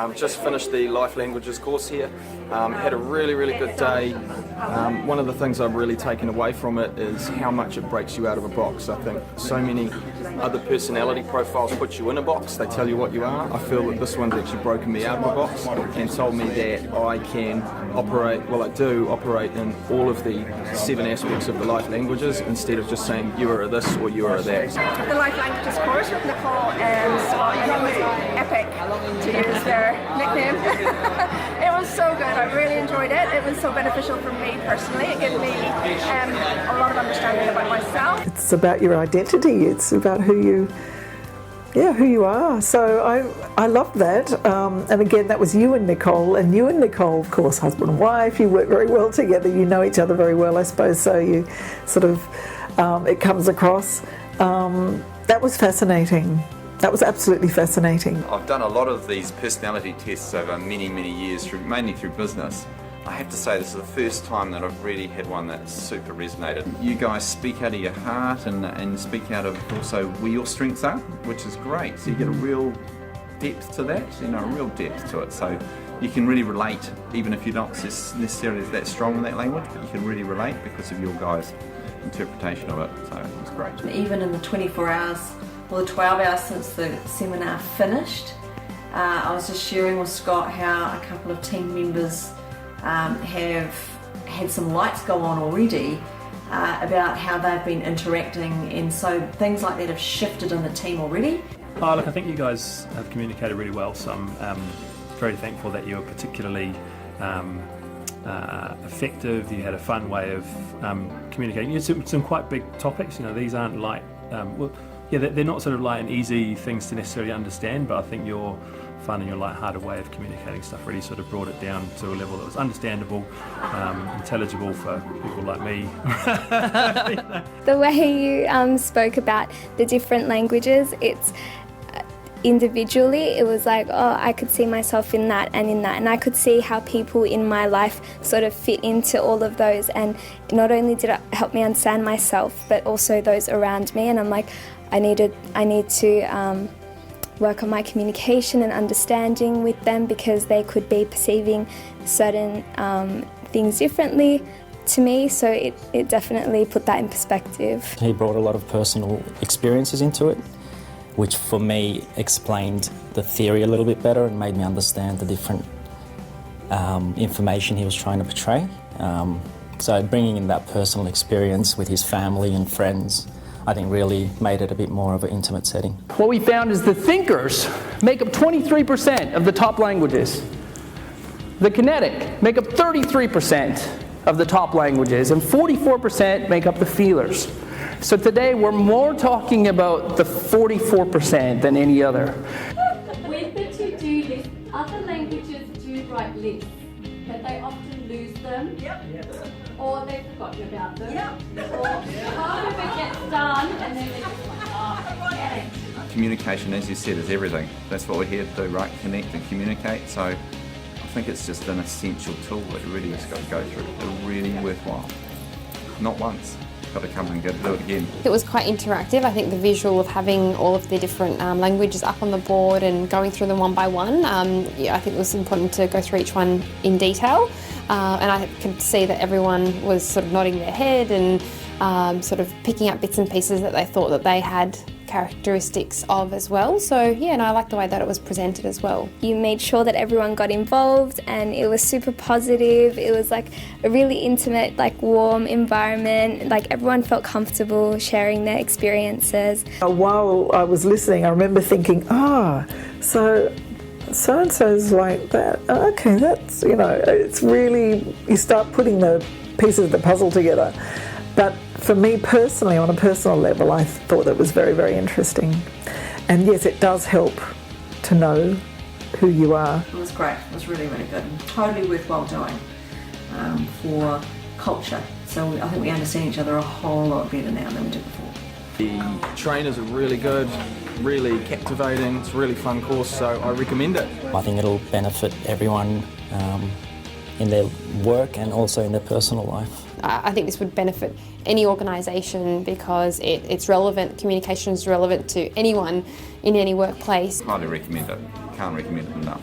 Just finished the Life Languages course here. Had a really good day. One of the things I've really taken away from it is how much it breaks you out of a box. I think so many other personality profiles put you in a box, they tell you what you are. I feel that this one's actually broken me out of a box and told me that I can operate, well I do operate in all of the 7 aspects of the life languages instead of just saying you are this or you are that. The Life Languages course with Nicole and Scott, it was epic, to use their nickname. It was so good, I really enjoyed it. It was so beneficial for me personally. It gave me a lot of understanding about myself. It's about your identity, it's about who you are. So I love that. And again, that was you and Nicole. And you and Nicole, of course, husband and wife, you work very well together. You know each other very well, I suppose. So you sort of, it comes across. That was fascinating. That was absolutely fascinating. I've done a lot of these personality tests over many years, mainly through business. I have to say this is the first time that I've really had one that super resonated. You guys speak out of your heart and speak out of also where your strengths are, which is great. So you get a real depth to that, a real depth to it. So you can really relate, even if you're not necessarily that strong in that language, but you can really relate because of your guys' interpretation of it. So it's great. Even in the 24 hours, or the 12 hours since the seminar finished, I was just sharing with Scott how a couple of team members have had some lights go on already about how they've been interacting, and so things like that have shifted in the team already. Oh, look, I think you guys have communicated really well, so I'm very thankful that you were particularly effective. You had a fun way of communicating. You had some quite big topics. These aren't light. They're not sort of light and easy things to necessarily understand, but I think your fun and your light-hearted way of communicating stuff really sort of brought it down to a level that was understandable, intelligible for people like me. The way you spoke about the different languages, it's individually, it was like, oh, I could see myself in that, and I could see how people in my life sort of fit into all of those, and not only did it help me understand myself, but also those around me, and I'm like, I need to work on my communication and understanding with them, because they could be perceiving certain things differently to me, so it definitely put that in perspective. He brought a lot of personal experiences into it, which for me explained the theory a little bit better and made me understand the different information he was trying to portray. So bringing in that personal experience with his family and friends, I think really made it a bit more of an intimate setting. What we found is the thinkers make up 23% of the top languages. The kinetic make up 33% of the top languages, and 44% make up the feelers. So today we're more talking about the 44% than any other. With the to-do list, other languages do write lists, but they often lose them. Or they've forgotten about them. Or part of it gets done and then they're just like, oh, forget it. Communication, as you said, is everything. That's what we're here to do, right? Connect and communicate. So I think it's just an essential tool that really has got to go through. It's really worthwhile. Not once. Got to come and do it again. It was quite interactive. I think the visual of having all of the different languages up on the board and going through them one by one, I think it was important to go through each one in detail. And I could see that everyone was sort of nodding their head and sort of picking up bits and pieces that they thought that they had characteristics of as well. So yeah, and I like the way that it was presented as well. You made sure that everyone got involved, and it was super positive. It was like a really intimate, like warm environment. Like everyone felt comfortable sharing their experiences. While I was listening, I remember thinking, so and so's like that. Okay, that's, it's really, you start putting the pieces of the puzzle together. But for me personally, on a personal level, I thought that was very, very interesting. And yes, it does help to know who you are. It was great. It was really good. And totally worthwhile doing for culture. So I think we understand each other a whole lot better now than we did before. The trainers are really good, really captivating. It's a really fun course, so I recommend it. I think it'll benefit everyone in their work and also in their personal life. I think this would benefit any organisation because it's relevant. Communication is relevant to anyone in any workplace. Highly recommend it. Can't recommend it enough.